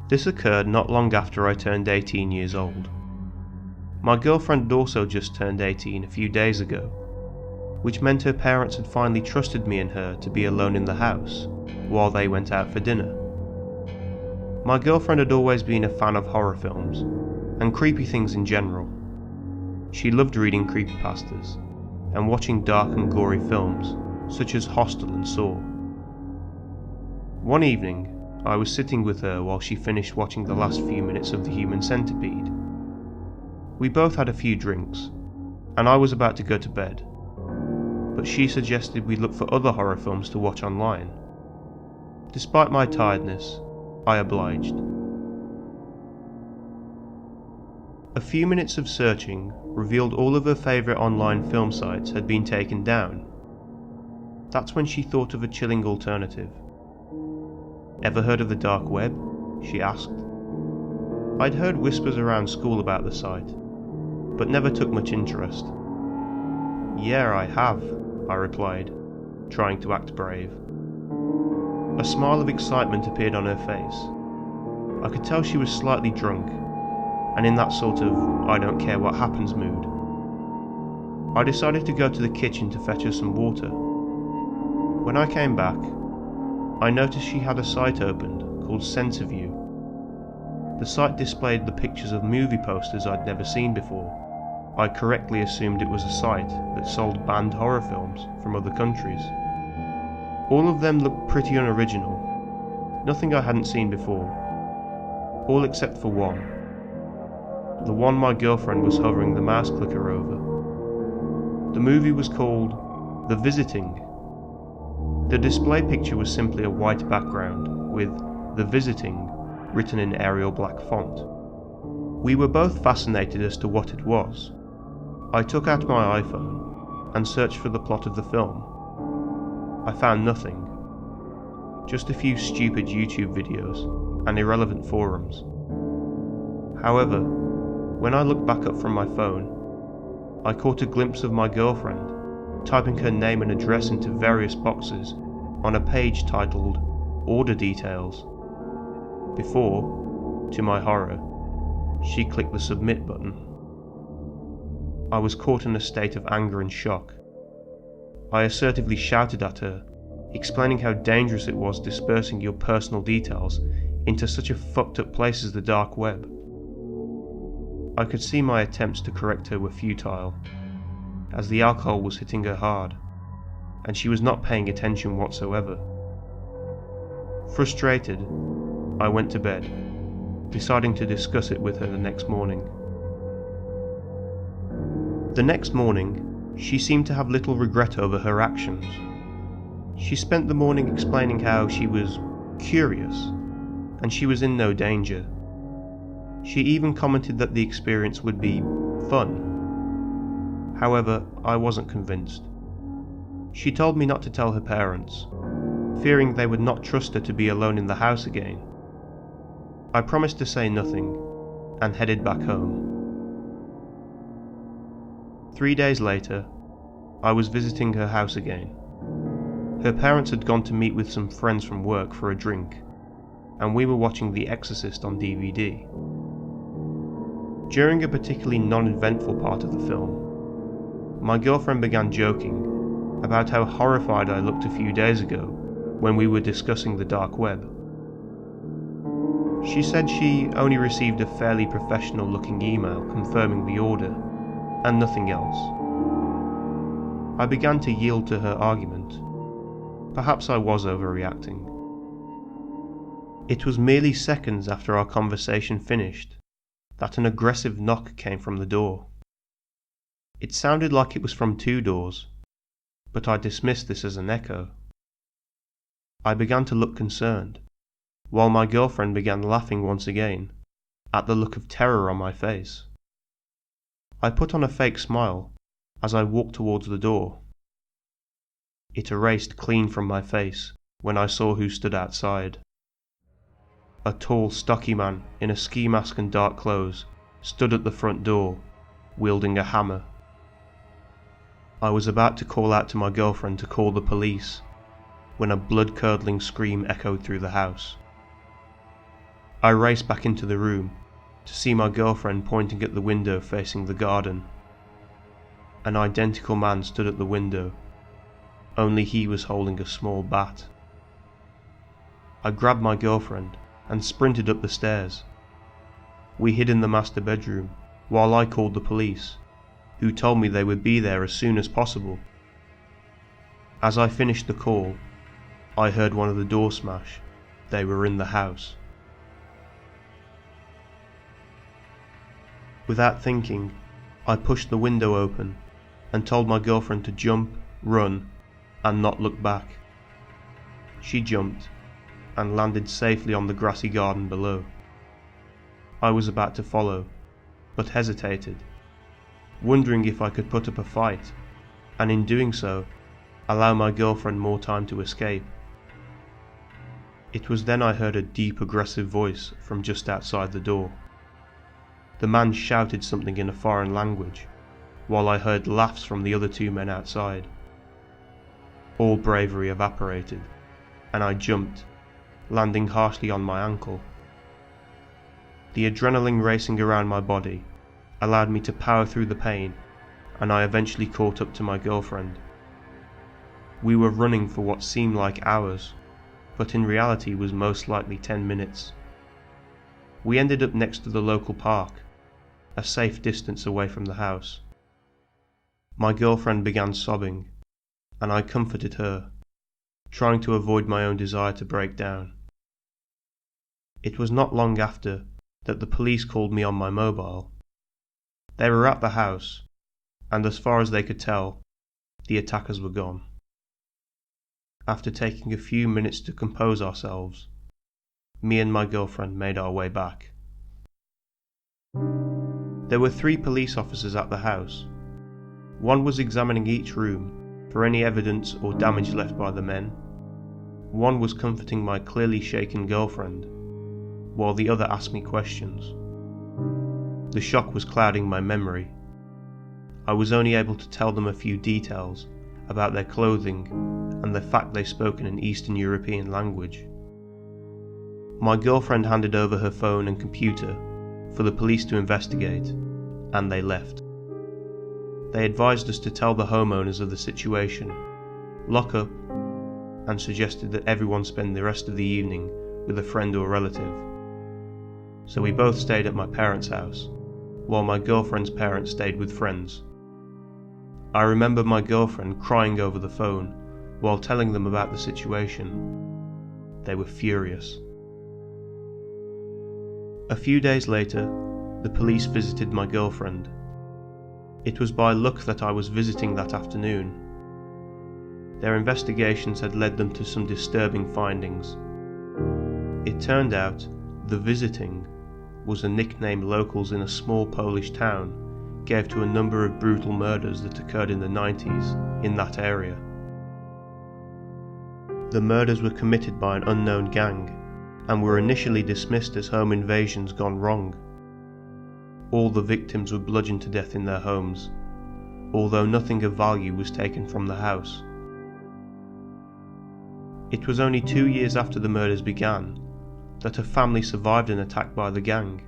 This occurred not long after I turned 18 years old. My girlfriend had also just turned 18 a few days ago, which meant her parents had finally trusted me and her to be alone in the house while they went out for dinner. My girlfriend had always been a fan of horror films and creepy things in general. She loved reading creepypastas and watching dark and gory films such as Hostel and Saw. One evening, I was sitting with her while she finished watching the last few minutes of The Human Centipede. We both had a few drinks, and I was about to go to bed, but she suggested we look for other horror films to watch online. Despite my tiredness, I obliged. A few minutes of searching revealed all of her favourite online film sites had been taken down. That's when she thought of a chilling alternative. "Ever heard of the dark web?" she asked. I'd heard whispers around school about the site, but never took much interest. "Yeah, I have," I replied, trying to act brave. A smile of excitement appeared on her face. I could tell she was slightly drunk, and in that sort of I don't care what happens mood. I decided to go to the kitchen to fetch her some water. When I came back, I noticed she had a site opened called SensorView. The site displayed the pictures of movie posters I'd never seen before. I correctly assumed it was a site that sold banned horror films from other countries. All of them looked pretty unoriginal, nothing I hadn't seen before, all except for one. The one my girlfriend was hovering the mouse clicker over. The movie was called The Visiting. The display picture was simply a white background with The Visiting written in Arial black font. We were both fascinated as to what it was. I took out my iPhone and searched for the plot of the film. I found nothing, just a few stupid YouTube videos and irrelevant forums. However, when I looked back up from my phone, I caught a glimpse of my girlfriend typing her name and address into various boxes on a page titled Order Details, before, to my horror, she clicked the submit button. I was caught in a state of anger and shock. I assertively shouted at her, explaining how dangerous it was dispersing your personal details into such a fucked up place as the dark web. I could see my attempts to correct her were futile, as the alcohol was hitting her hard, and she was not paying attention whatsoever. Frustrated, I went to bed, deciding to discuss it with her the next morning. The next morning, she seemed to have little regret over her actions. She spent the morning explaining how she was curious, and she was in no danger. She even commented that the experience would be fun. However, I wasn't convinced. She told me not to tell her parents, fearing they would not trust her to be alone in the house again. I promised to say nothing, and headed back home. 3 days later, I was visiting her house again. Her parents had gone to meet with some friends from work for a drink, and we were watching The Exorcist on DVD. During a particularly non-eventful part of the film, my girlfriend began joking about how horrified I looked a few days ago when we were discussing the dark web. She said she only received a fairly professional-looking email confirming the order, and nothing else. I began to yield to her argument. Perhaps I was overreacting. It was merely seconds after our conversation finished that an aggressive knock came from the door. It sounded like it was from 2 doors, but I dismissed this as an echo. I began to look concerned, while my girlfriend began laughing once again, at the look of terror on my face. I put on a fake smile as I walked towards the door. It erased clean from my face when I saw who stood outside. A tall, stocky man in a ski mask and dark clothes stood at the front door, wielding a hammer. I was about to call out to my girlfriend to call the police, when a blood-curdling scream echoed through the house. I raced back into the room to see my girlfriend pointing at the window facing the garden. An identical man stood at the window, only he was holding a small bat. I grabbed my girlfriend and sprinted up the stairs. We hid in the master bedroom while I called the police, who told me they would be there as soon as possible. As I finished the call, I heard one of the doors smash. They were in the house. Without thinking, I pushed the window open and told my girlfriend to jump, run, and not look back. She jumped and landed safely on the grassy garden below. I was about to follow, but hesitated, wondering if I could put up a fight, and in doing so, allow my girlfriend more time to escape. It was then I heard a deep, aggressive voice from just outside the door. The man shouted something in a foreign language, while I heard laughs from the other two men outside. All bravery evaporated, and I jumped, landing harshly on my ankle. The adrenaline racing around my body allowed me to power through the pain, and I eventually caught up to my girlfriend. We were running for what seemed like hours, but in reality was most likely 10 minutes. We ended up next to the local park, a safe distance away from the house. My girlfriend began sobbing, and I comforted her, trying to avoid my own desire to break down. It was not long after that the police called me on my mobile. They were at the house, and as far as they could tell, the attackers were gone. After taking a few minutes to compose ourselves, me and my girlfriend made our way back. There were 3 police officers at the house. One was examining each room for any evidence or damage left by the men. One was comforting my clearly shaken girlfriend, while the other asked me questions. The shock was clouding my memory. I was only able to tell them a few details about their clothing and the fact they spoke in an Eastern European language. My girlfriend handed over her phone and computer for the police to investigate, and they left. They advised us to tell the homeowners of the situation, lock up, and suggested that everyone spend the rest of the evening with a friend or relative. So we both stayed at my parents' house, while my girlfriend's parents stayed with friends. I remember my girlfriend crying over the phone while telling them about the situation. They were furious. A few days later, the police visited my girlfriend. It was by luck that I was visiting that afternoon. Their investigations had led them to some disturbing findings. It turned out the visiting was a nickname locals in a small Polish town gave to a number of brutal murders that occurred in the 90s in that area. The murders were committed by an unknown gang and were initially dismissed as home invasions gone wrong. All the victims were bludgeoned to death in their homes, although nothing of value was taken from the house. It was only 2 years after the murders began that a family survived an attack by the gang.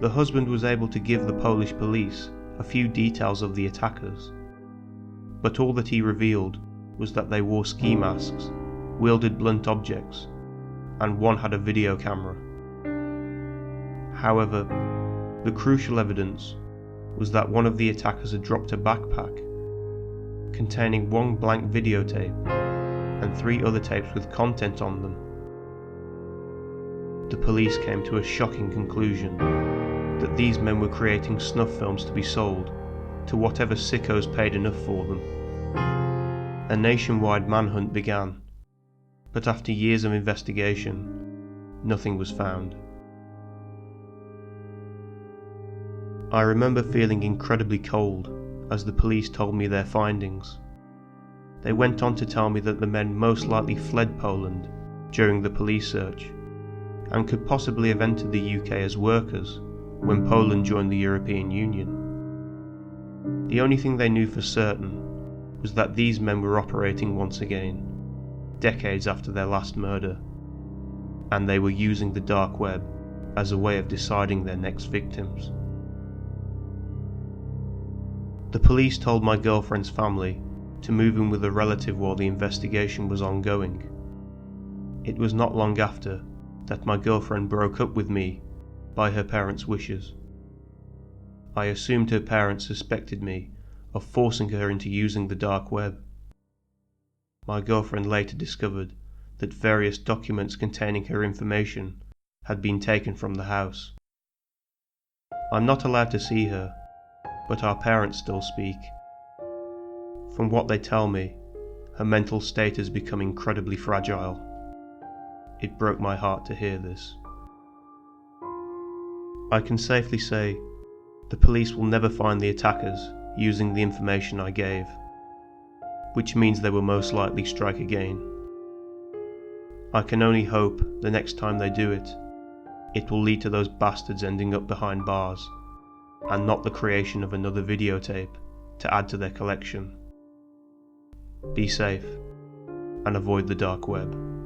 The husband was able to give the Polish police a few details of the attackers, but all that he revealed was that they wore ski masks, wielded blunt objects, and one had a video camera. However, the crucial evidence was that one of the attackers had dropped a backpack containing 1 blank videotape and 3 other tapes with content on them. The police came to a shocking conclusion that these men were creating snuff films to be sold to whatever sickos paid enough for them. A nationwide manhunt began, but after years of investigation, nothing was found. I remember feeling incredibly cold as the police told me their findings. They went on to tell me that the men most likely fled Poland during the police search and could possibly have entered the UK as workers when Poland joined the European Union. The only thing they knew for certain was that these men were operating once again, decades after their last murder. and they were using the dark web as a way of deciding their next victims. The police told my girlfriend's family to move in with a relative while the investigation was ongoing. It was not long after that my girlfriend broke up with me by her parents' wishes. I assumed her parents suspected me of forcing her into using the dark web. My girlfriend later discovered that various documents containing her information had been taken from the house. I'm not allowed to see her, but our parents still speak. From what they tell me, her mental state has become incredibly fragile. It broke my heart to hear this. I can safely say the police will never find the attackers using the information I gave, which means they will most likely strike again. I can only hope the next time they do it, it will lead to those bastards ending up behind bars, and not the creation of another videotape to add to their collection. Be safe, and avoid the dark web.